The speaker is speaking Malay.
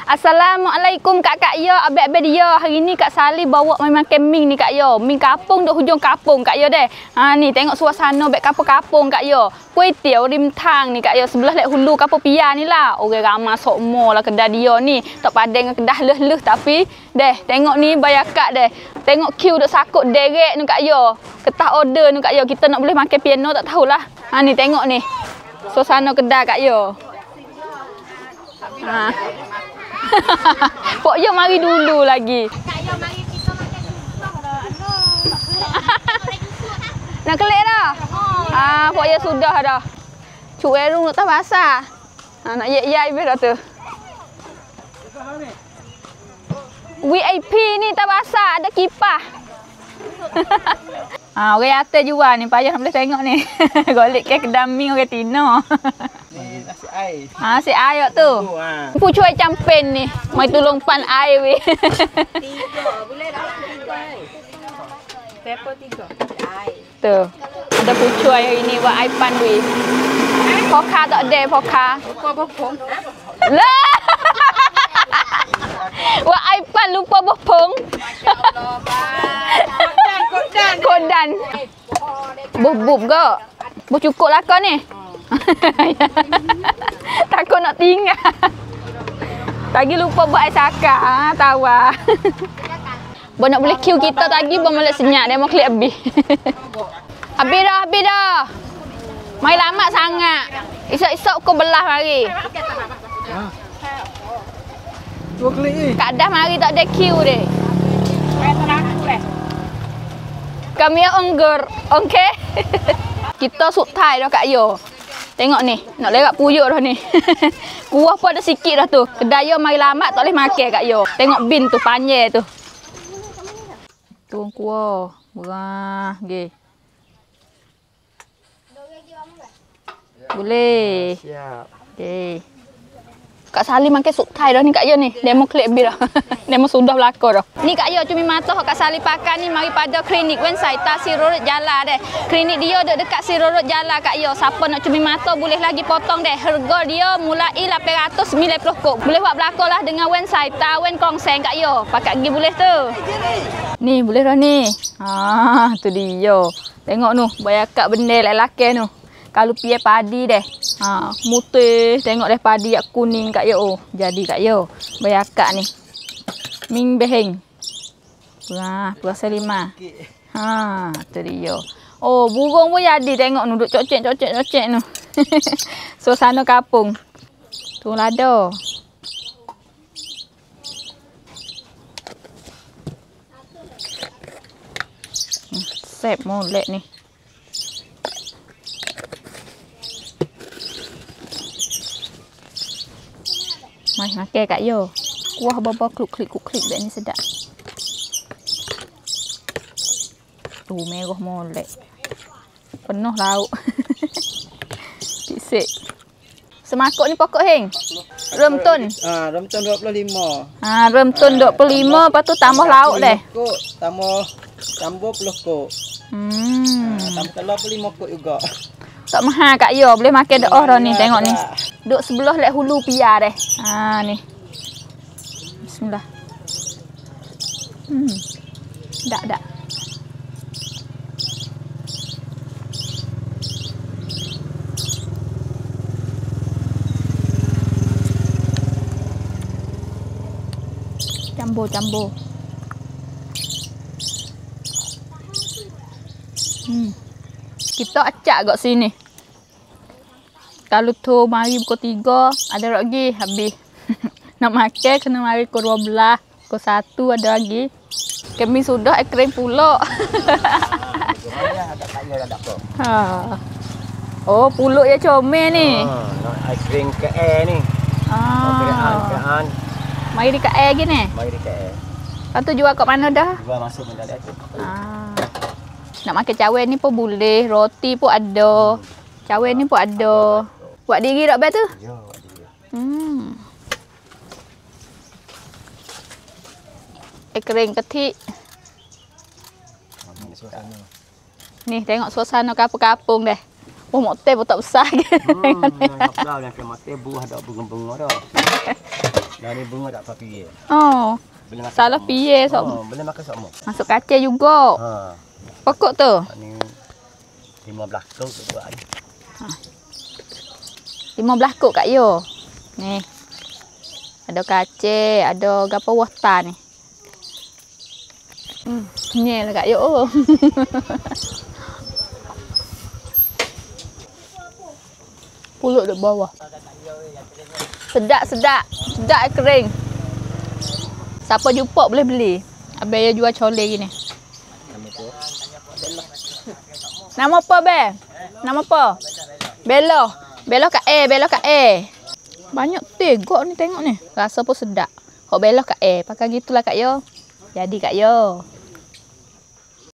Assalamualaikum Kak Yo, abek-abek dia. Hari ni Kak Sali bawa mai makan mie ni Kak Yo. Mie kampung duk hujung kampung Kak Yo deh. Ha ni tengok suasana bek kampung-kampung Kak Yo. Kuih tiaw rim tang ni Kak Yo, sebelah lek hulu kapur pia ni lah. Orang ramai sokmo lah kedai dia ni. Tak padan dengan kedah leh-leh tapi deh tengok ni bayar Kak deh. Tengok queue duk sakut derek ni Kak Yo. Ketah order ni Kak Yo. Kita nak boleh makan piano tak tahulah. Ha ni tengok ni. Suasana kedai Kak Yo. Ha. Pok Yo mari dulu lagi. Kak Yo mari kita makan susah dah. Nak kelik dah? Ah, Pok Yo sudah dah. Cuk Erung nak tahu basah. Ha, nak ye-ye ibis dah tu. VIP ni tak basah, ada kipas. Ah, orang atas jual ni, payah nak boleh tengok ni. Golek ke kedami orang Tino. Ni nasi air. Ha, si air tu. Pu cuai campen ni. Mai tolong pan air we. 3 boleh dah 3. Pepper 3. Air. Tu. Ada pu cuai hari ni buat air pan we. Poka tak ada poka. Lupa bopong. Lah. Buat air pan lupa bopong. Masya-Allah, Kodan. Bub-bub ke? Bub cukup lah kau ni. Takut nak tinggal. Tadi lupa buat air cakap. Ha, tawa. Bo nak boleh queue kita tadi bo malah senyap dia mau klik habis. Habis dah. Mai lama sangat. Esok-esok kau belah mari. Dua klik ni. Kak dah mari tak ada queue dia. Kami ongger, okey? Kita suk Thai dah Kak Yo. Tengok ni, nak lerak puyuk dah ni. Kuah pun ada sikit dah tu. Kedai Yo mari lama tak boleh makan Kak Yo. Tengok bin tu panjang tu. Tuang kuah. Wah, nggih. Boleh. Siap. Okey. Kak Sali makan sup Thai dah ni Kak Yo ni. Demo klik bir dah. Demo sudah belakang dah. Ni Kak Yo cumi mata Kak Sali pakai ni mari pada klinik Wen Sai Ta Sirorot Jala deh. Klinik dia duduk dekat Sirorot Jala Kak Yo. Siapa nak cumi mata boleh lagi potong deh. Harga dia mulai 890 kok. Boleh buat belakang lah dengan Wen Sai Ta Wen Kong Seng Kak Yo. Pakai gigi boleh tu. Ni boleh dah ni. Ah, tu dia. Tengok nu, bayar kat benda lelaki nu. Kalau piye padi deh. Ha, mutih. Tengok deh padi yak kuning Kak Yo. Oh, jadi Kak Yo. Bayar akak ni. Ming beheng. Wah, puasa 5. Ha, tu dia. Oh, burung pun jadi tengok nu duk cocek nu. Suasana kampung. Tu lada. Sep molek ni. Mai makan Kak Yo. Kuah baba kluk-klik dak ni sedap. Tu merah molek. Penuh lauk. Pisik. Semakuk ni pokok heng. Remtun. Ah, remtun 25. Ha, remtun 25 lepas tu tambah lauk deh. Kok tambah 10 kok. Tambah telur 5 kok juga. Tak mahal Kak Yo, boleh makan dak dah ni tengok ni. Duk sebelah lek hulu pia deh. Ha ni. Bismillah. Dak. Campur. Kita acak kat sini. Kalau tu mari pukul 3, ada lagi habis. Nak makan kena mari pukul 12, pukul 1 ada lagi. Kami sudah kering pula. Ha. Oh, pulut ya comel ni. Ais krim KL ni. Keraan. Mari di KL gini. Mari di KL. Lepas tu jual kat mana dah? Jual masuk benda dia tu. Nak makan cawan ni pun boleh, roti pun ada. Cawan ni pun ada. Buat diri tak betul? Ya, buat diri. Kering ketik. Ni tengok suasana kampung-kampung deh. Oh, motel pun tak besar ke. Nak belah dah ke motel buah dah bunga-bunga dah. Nah ni bunga tak apa piye. Oh. Boleh makan. Salah sama. piye sok. Boleh makan semua. Masuk kacang juga. Ha. Pokok tu. Ni 15 kau tu buat ni. 15 kok Kak Yo. Ni. Ada kacang, ada gapo wasta ni. Nyel Kak Yo. Pulut di bawah. Sedap kering. Siapa jumpa boleh beli. Abang dia jual colek gini. Nama apa, Bang? Nama apa? Belo. Belo Kak E. Banyak tegak ni tengok ni. Rasa pun sedap. Hok belo Kak E. Pakai gitulah Kak Yo. Jadi Kak Yo.